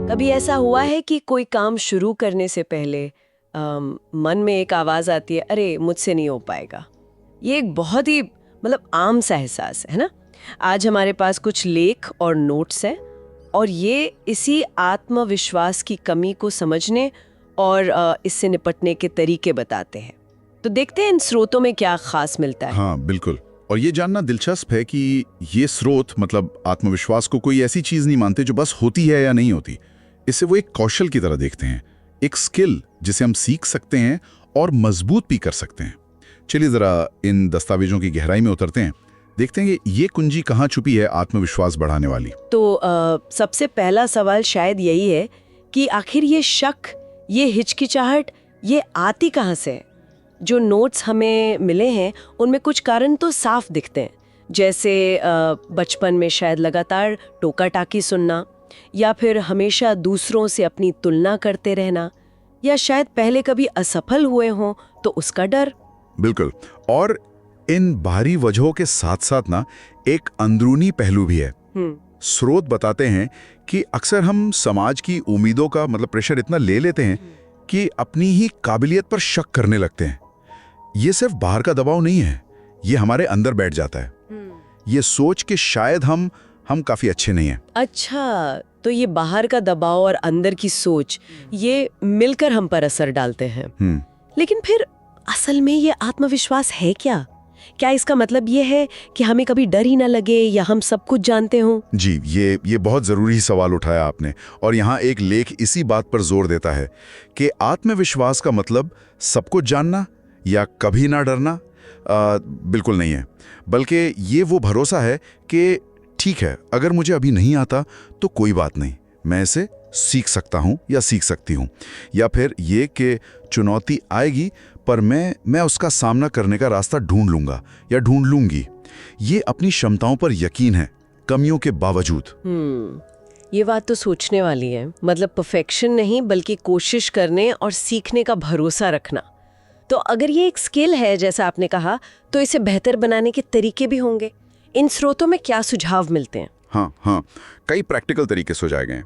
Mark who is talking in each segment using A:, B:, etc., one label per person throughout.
A: कभी ऐसा हुआ है कि कोई काम शुरू करने से पहले मन में एक आवाज आती है, अरे मुझसे नहीं हो पाएगा। ये एक बहुत ही आम सा एहसास है ना। आज हमारे पास कुछ लेख और नोट्स हैं और ये इसी आत्मविश्वास की कमी को समझने और इससे निपटने के तरीके बताते हैं। तो देखते हैं इन स्रोतों में क्या खास मिलता है।
B: हाँ बिल्कुल। और ये जानना दिलचस्प है कि ये स्रोत आत्मविश्वास को कोई ऐसी चीज नहीं मानते जो बस होती है या नहीं होती। इसे वो एक कौशल की तरह देखते हैं, एक स्किल जिसे हम सीख सकते हैं और मजबूत भी कर सकते हैं। चलिए जरा इन दस्तावेजों की गहराई में उतरते हैं, देखते हैं कि ये कुंजी कहाँ छुपी है आत्मविश्वास बढ़ाने वाली।
A: तो सबसे पहला सवाल शायद यही है कि आखिर ये शक, ये हिचकिचाहट, ये आती कहाँ से है। जो नोट्स हमें मिले हैं उनमें कुछ कारण तो साफ दिखते हैं, जैसे बचपन में शायद लगातार टोका टाकी सुनना, या फिर हमेशा दूसरों से अपनी तुलना करते रहना, या शायद पहले कभी असफल हुए हों तो उसका डर।
B: बिल्कुल। और इन बाहरी वजहों के साथ साथ ना एक अंदरूनी पहलू भी है। स्रोत बताते हैं कि अक्सर हम समाज की उम्मीदों का प्रेशर इतना ले लेते हैं कि अपनी ही काबिलियत पर शक करने लगते हैं। ये सिर्फ बाहर का दबाव नहीं है, ये हमारे अंदर बैठ जाता है। ये सोच कि शायद हम काफी अच्छे नहीं हैं।
A: अच्छा, तो ये बाहर का दबाव और अंदर की सोच, ये मिलकर हम पर असर डालते हैं। लेकिन फिर असल में ये आत्मविश्वास है क्या? क्या इसका मतलब ये है कि हमें कभी डर ही ना लगे या हम सब कुछ जानते हों?
B: जी, ये बहुत जरूरी सवाल उठाया आपने। और यहाँ एक लेख इसी बात पर जोर देता है कि आत्मविश्वास का मतलब सब कुछ जानना या कभी ना डरना बिल्कुल नहीं है, बल्कि ये वो भरोसा है कि ठीक है, अगर मुझे अभी नहीं आता तो कोई बात नहीं, मैं इसे सीख सकता हूँ या सीख सकती हूँ। या फिर ये कि चुनौती आएगी पर मैं उसका सामना करने का रास्ता ढूंढ लूंगा या ढूंढ लूंगी। ये अपनी क्षमताओं पर यकीन है, कमियों के बावजूद।
A: ये बात तो सोचने वाली है। परफेक्शन नहीं, बल्कि कोशिश करने और सीखने का भरोसा रखना। तो अगर ये एक स्किल है जैसा आपने कहा, तो इसे बेहतर बनाने के तरीके भी होंगे। इन स्रोतों में क्या सुझाव मिलते हैं?
B: हाँ, कई प्रैक्टिकल तरीके सुझाए गए हैं।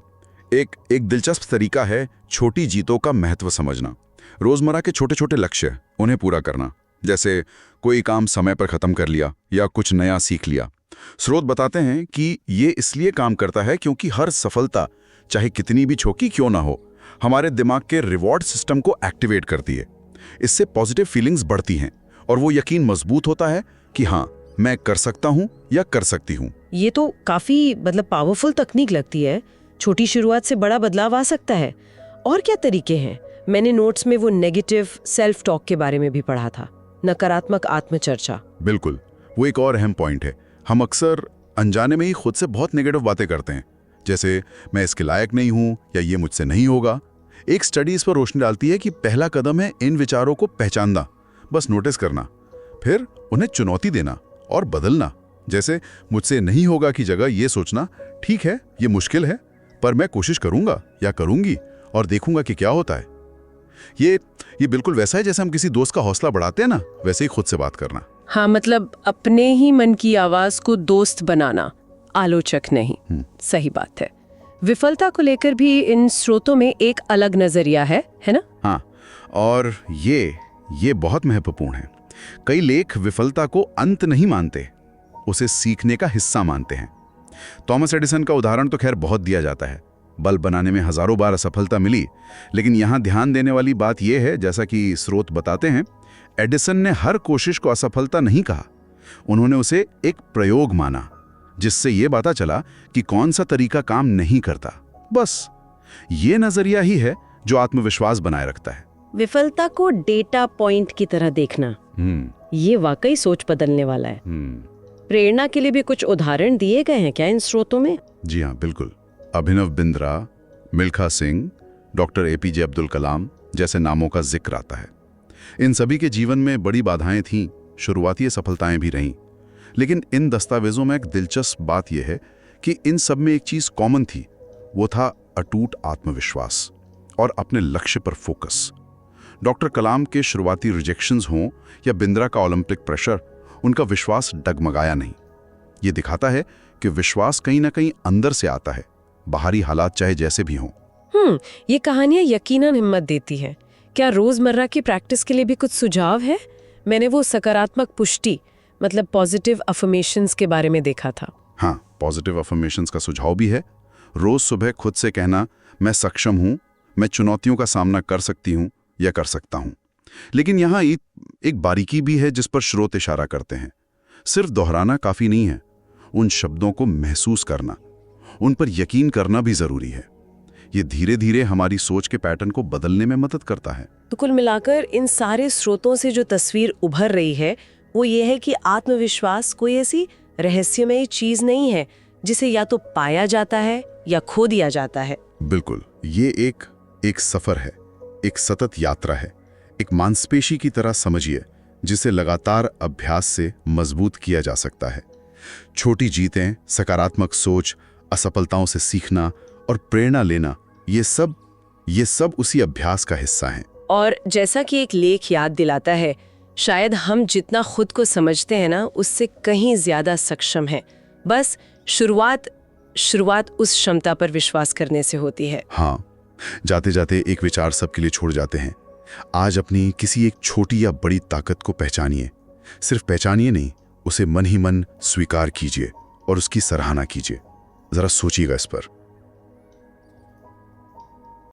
B: एक दिलचस्प तरीका है छोटी जीतों का महत्व समझना। रोजमर्रा के छोटे छोटे लक्ष्य, उन्हें पूरा करना, जैसे कोई काम समय पर खत्म कर लिया या कुछ नया सीख लिया। स्रोत बताते हैं कि ये इसलिए काम करता है क्योंकि हर सफलता, चाहे कितनी भी छोटी क्यों ना हो, हमारे दिमाग के रिवॉर्ड सिस्टम को एक्टिवेट करती है। इससे पॉजिटिव फीलिंग्स बढ़ती हैं और वो यकीन मजबूत होता है कि हाँ, मैं कर सकता हूँ या कर सकती हूँ।
A: ये तो काफी पावरफुल तकनीक लगती है। छोटी शुरुआत से बड़ा बदलाव आ सकता है। और क्या तरीके हैं? मैंने नोट्स में वो नेगेटिव सेल्फ टॉक के बारे में भी पढ़ा था, नकारात्मक आत्मचर्चा।
B: बिल्कुल, वो एक और अहम पॉइंट है। हम अक्सर अनजाने में ही खुद से बहुत नेगेटिव बातें करते हैं, जैसे मैं इसके लायक नहीं हूँ या ये मुझसे नहीं होगा। एक स्टडी इस पर रोशनी डालती है कि पहला कदम है इन विचारों को पहचानना, बस नोटिस करना, फिर उन्हें चुनौती देना और बदलना। जैसे मुझसे नहीं होगा की जगह ये सोचना, ठीक है ये मुश्किल है पर मैं कोशिश करूंगा या करूंगी और देखूंगा कि क्या होता है। ये बिल्कुल वैसा है जैसे हम किसी दोस्त का हौसला बढ़ाते हैं ना, वैसे ही खुद से बात करना।
A: हाँ, अपने ही मन की आवाज को दोस्त बनाना, आलोचक नहीं। सही बात है। विफलता को लेकर भी इन स्रोतों में एक अलग नजरिया है ना?
B: हाँ, और ये बहुत महत्वपूर्ण है। कई लेख विफलता को अंत नहीं मानते, उसे सीखने का हिस्सा मानते हैं। थॉमस एडिसन का उदाहरण तो खैर बहुत दिया जाता है। बल्ब बनाने में हजारों बार असफलता मिली, लेकिन यहाँ ध्यान देने वाली बात यह है, जैसा कि स्रोत बताते हैं, एडिसन ने हर कोशिश को असफलता नहीं कहा, उन्होंने उसे एक प्रयोग माना, जिससे यह पता चला कि कौन सा तरीका काम नहीं करता। बस ये नजरिया ही है जो आत्मविश्वास बनाए रखता है।
A: विफलता को डेटा पॉइंट की तरह देखना, ये वाकई सोच बदलने वाला है। प्रेरणा के लिए भी कुछ उदाहरण दिए गए हैं क्या इन स्रोतों में?
B: जी हाँ, बिल्कुल। अभिनव बिंद्रा, मिल्खा सिंह, डॉक्टर एपीजे अब्दुल कलाम जैसे नामों का जिक्र आता है। इन सभी के जीवन में बड़ी बाधाएं थीं, शुरुआती सफलताएं भी रहीं। लेकिन इन दस्तावेजों में एक दिलचस्प बात यह है कि इन सब में एक चीज कॉमन थी, वो था अटूट आत्मविश्वास और अपने लक्ष्य पर फोकस। डॉक्टर कलाम के शुरुआती रिजेक्शंस हों या बिंद्रा का ओलंपिक प्रेशर, उनका विश्वास डगमगाया नहीं। ये दिखाता है कि विश्वास कहीं ना कहीं अंदर से आता है, बाहरी हालात चाहे जैसे भी हों।
A: ये कहानियां यकीनन हिम्मत देती हैं। क्या रोजमर्रा की प्रैक्टिस के लिए भी कुछ सुझाव है? मैंने वो सकारात्मक पुष्टि मतलब पॉजिटिव अफर्मेशंस के बारे में देखा था।
B: हाँ, पॉजिटिव अफर्मेशंस का सुझाव भी है। रोज सुबह खुद से कहना, मैं सक्षम हूँ, मैं चुनौतियों का सामना कर सकती हूँ या कर सकता हूँ। लेकिन यहाँ एक बारीकी भी है जिस पर स्रोत इशारा करते हैं। सिर्फ दोहराना काफी नहीं है, उन शब्दों को महसूस करना, उन पर यकीन करना भी जरूरी है। ये धीरे धीरे हमारी सोच के पैटर्न को बदलने में मदद करता है।
A: तो कुल मिलाकर इन सारे स्रोतों से जो तस्वीर उभर रही है वो ये है कि आत्मविश्वास कोई ऐसी रहस्यमयी चीज नहीं है जिसे या तो पाया जाता है या खो दिया जाता है।
B: बिल्कुल, ये एक सफर है, एक सतत यात्रा है, एक मांसपेशी की तरह समझिए, जिसे लगातार अभ्यास से मजबूत किया जा सकता है। छोटी जीतें, सकारात्मक सोच, असफलताओं से सीखना और प्रेरणा लेना, ये सब उसी अभ्यास का हिस्सा हैं।
A: और जैसा कि एक लेख याद दिलाता है, शायद हम जितना खुद को समझते हैं ना, उससे कहीं ज्यादा सक्षम हैं। बस शुरुआत उस क्षमता पर विश्वास करने से होती है।
B: हाँ, जाते जाते एक विचार सबके लिए छोड़ जाते हैं। आज अपनी किसी एक छोटी या बड़ी ताकत को पहचानिए। सिर्फ पहचानिए नहीं, उसे मन ही मन स्वीकार कीजिए और उसकी सराहना कीजिए। जरा सोचिएगा इस पर।